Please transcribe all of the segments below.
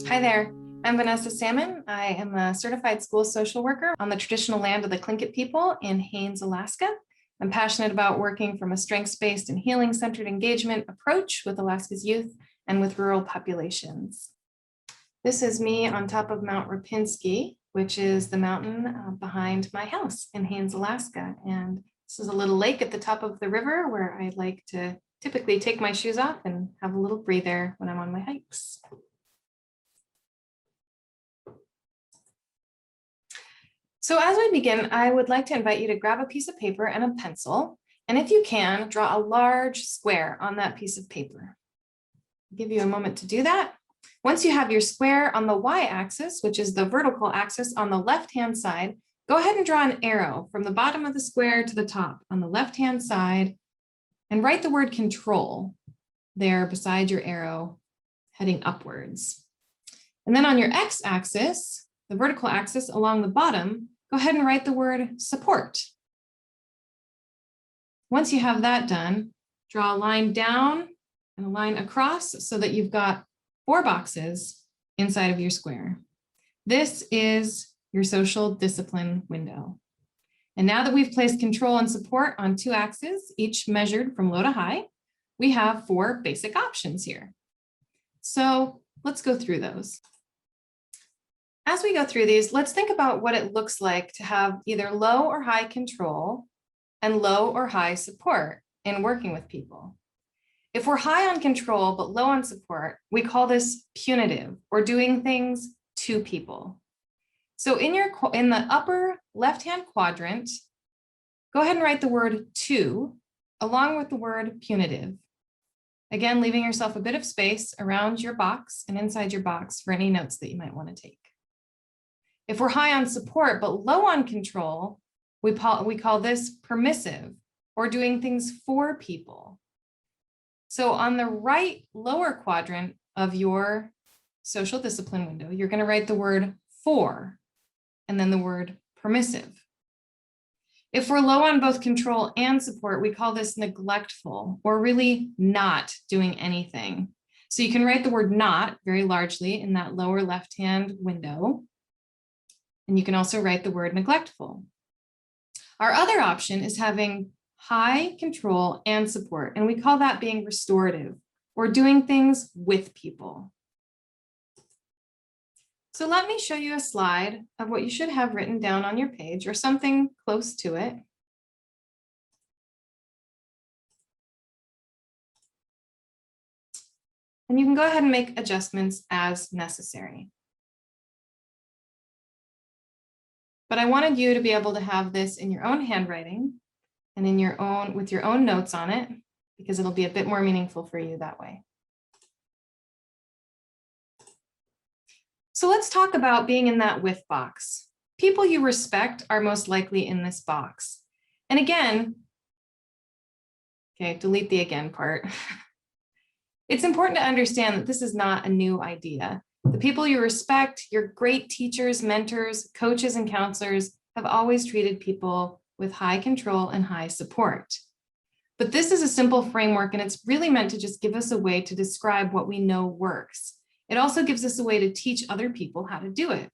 Hi there, I'm Vanessa Salmon. I am a certified school social worker on the traditional land of the Tlingit people in Haines, Alaska. I'm passionate about working from a strengths-based and healing-centered engagement approach with Alaska's youth and with rural populations. This is me on top of Mount Rapinski, which is the mountain behind my house in Haines, Alaska. And this is a little lake at the top of the river where I like to typically take my shoes off and have a little breather when I'm on my hikes. So as we begin, I would like to invite you to grab a piece of paper and a pencil. And if you can, draw a large square on that piece of paper. I'll give you a moment to do that. Once you have your square on the y-axis, which is the vertical axis on the left-hand side, go ahead and draw an arrow from the bottom of the square to the top on the left-hand side and write the word control there beside your arrow heading upwards. And then on your x-axis, the vertical axis along the bottom, go ahead and write the word support. Once you have that done, draw a line down and a line across so that you've got 4 boxes inside of your square. This is your social discipline window. And now that we've placed control and support on 2 axes, each measured from low to high, we have 4 basic options here. So let's go through those. As we go through these, let's think about what it looks like to have either low or high control and low or high support in working with people. If we're high on control but low on support, we call this punitive or doing things to people. So in the upper left-hand quadrant, go ahead and write the word to along with the word punitive. Again, leaving yourself a bit of space around your box and inside your box for any notes that you might want to take. If we're high on support but low on control, we call this permissive or doing things for people. So on the right lower quadrant of your social discipline window, you're going to write the word for and then the word permissive. If we're low on both control and support, we call this neglectful or really not doing anything. So you can write the word not very largely in that lower left-hand window. And you can also write the word neglectful. Our other option is having high control and support, and we call that being restorative or doing things with people. So let me show you a slide of what you should have written down on your page or something close to it. And you can go ahead and make adjustments as necessary. But I wanted you to be able to have this in your own handwriting and with your own notes on it, because it'll be a bit more meaningful for you that way. So let's talk about being in that with box. People you respect are most likely in this box. And again, okay, delete the again part. It's important to understand that this is not a new idea. The people you respect, your great teachers, mentors, coaches, and counselors have always treated people with high control and high support. But this is a simple framework, and it's really meant to just give us a way to describe what we know works. It also gives us a way to teach other people how to do it.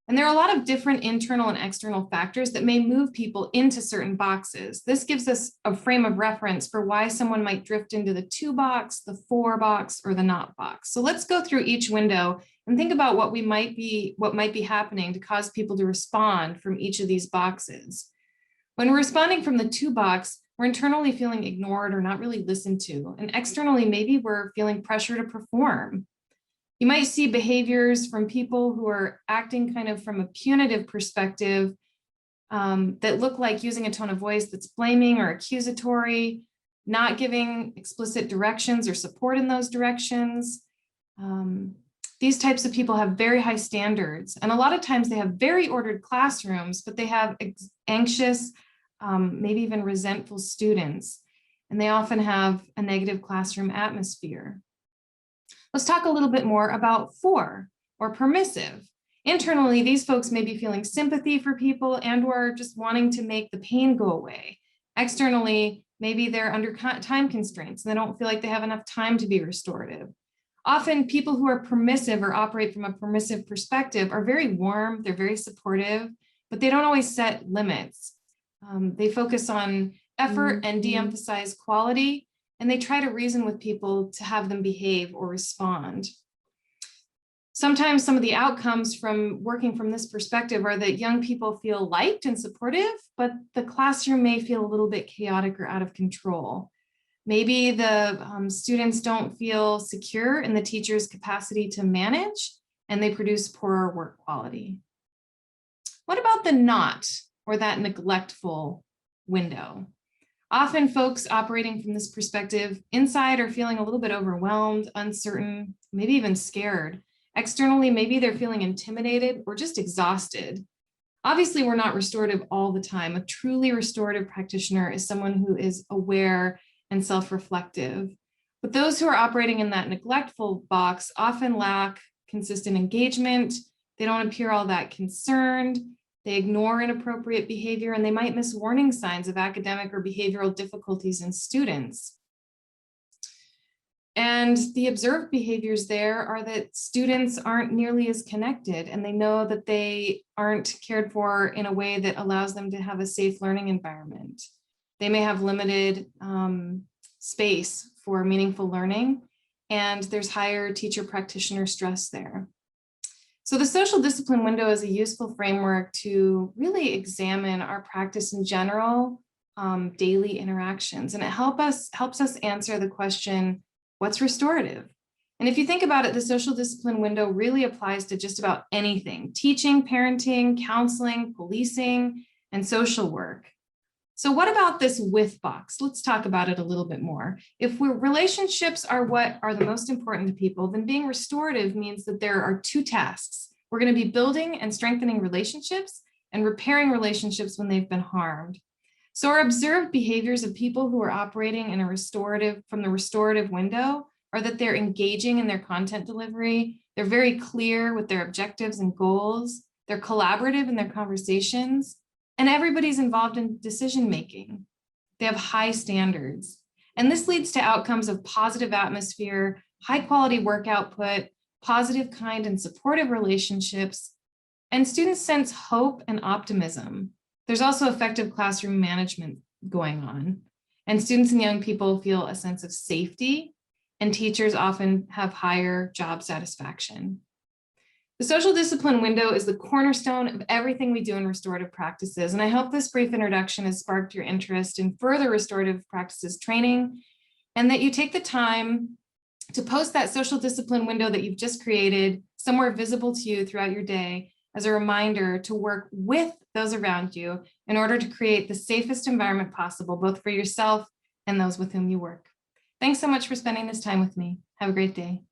And there are a lot of different internal and external factors that may move people into certain boxes. This gives us a frame of reference for why someone might drift into the to box, the for box, or the not box. So let's go through each window and think about what might be happening to cause people to respond from each of these boxes. When we're responding from the to box, we're internally feeling ignored or not really listened to. And externally, maybe we're feeling pressure to perform. You might see behaviors from people who are acting kind of from a punitive perspective that look like using a tone of voice that's blaming or accusatory, not giving explicit directions or support in those directions. These types of people have very high standards, and a lot of times they have very ordered classrooms, but they have anxious, maybe even resentful students, and they often have a negative classroom atmosphere. Let's talk a little bit more about for or permissive. Internally, these folks may be feeling sympathy for people and or just wanting to make the pain go away. Externally, maybe they're under time constraints and they don't feel like they have enough time to be restorative. Often people who are permissive or operate from a permissive perspective are very warm, they're very supportive, but they don't always set limits. They focus on effort and de-emphasize quality, and they try to reason with people to have them behave or respond. Sometimes some of the outcomes from working from this perspective are that young people feel liked and supportive, but the classroom may feel a little bit chaotic or out of control. Maybe the students don't feel secure in the teacher's capacity to manage, and they produce poorer work quality. What about the not, or that neglectful window? Often folks operating from this perspective inside are feeling a little bit overwhelmed, uncertain, maybe even scared. Externally, maybe they're feeling intimidated or just exhausted. Obviously, we're not restorative all the time. A truly restorative practitioner is someone who is aware and self-reflective. But those who are operating in that neglectful box often lack consistent engagement. They don't appear all that concerned. They ignore inappropriate behavior, and they might miss warning signs of academic or behavioral difficulties in students. And the observed behaviors there are that students aren't nearly as connected, and they know that they aren't cared for in a way that allows them to have a safe learning environment. They may have limited space for meaningful learning, and there's higher teacher practitioner stress there. So the social discipline window is a useful framework to really examine our practice in general, daily interactions, and it helps us answer the question, what's restorative? And if you think about it, the social discipline window really applies to just about anything: teaching, parenting, counseling, policing, and social work. So what about this with box? Let's talk about it a little bit more. If relationships are what are the most important to people, then being restorative means that there are two tasks. We're going to be building and strengthening relationships and repairing relationships when they've been harmed. So our observed behaviors of people who are operating in from the restorative window are that they're engaging in their content delivery. They're very clear with their objectives and goals. They're collaborative in their conversations. And everybody's involved in decision-making. They have high standards. And this leads to outcomes of positive atmosphere, high quality work output, positive, kind, and supportive relationships, and students sense hope and optimism. There's also effective classroom management going on. And students and young people feel a sense of safety, and teachers often have higher job satisfaction. The social discipline window is the cornerstone of everything we do in restorative practices, and I hope this brief introduction has sparked your interest in further restorative practices training, and that you take the time to post that social discipline window that you've just created somewhere visible to you throughout your day as a reminder to work with those around you in order to create the safest environment possible, both for yourself and those with whom you work. Thanks so much for spending this time with me. Have a great day.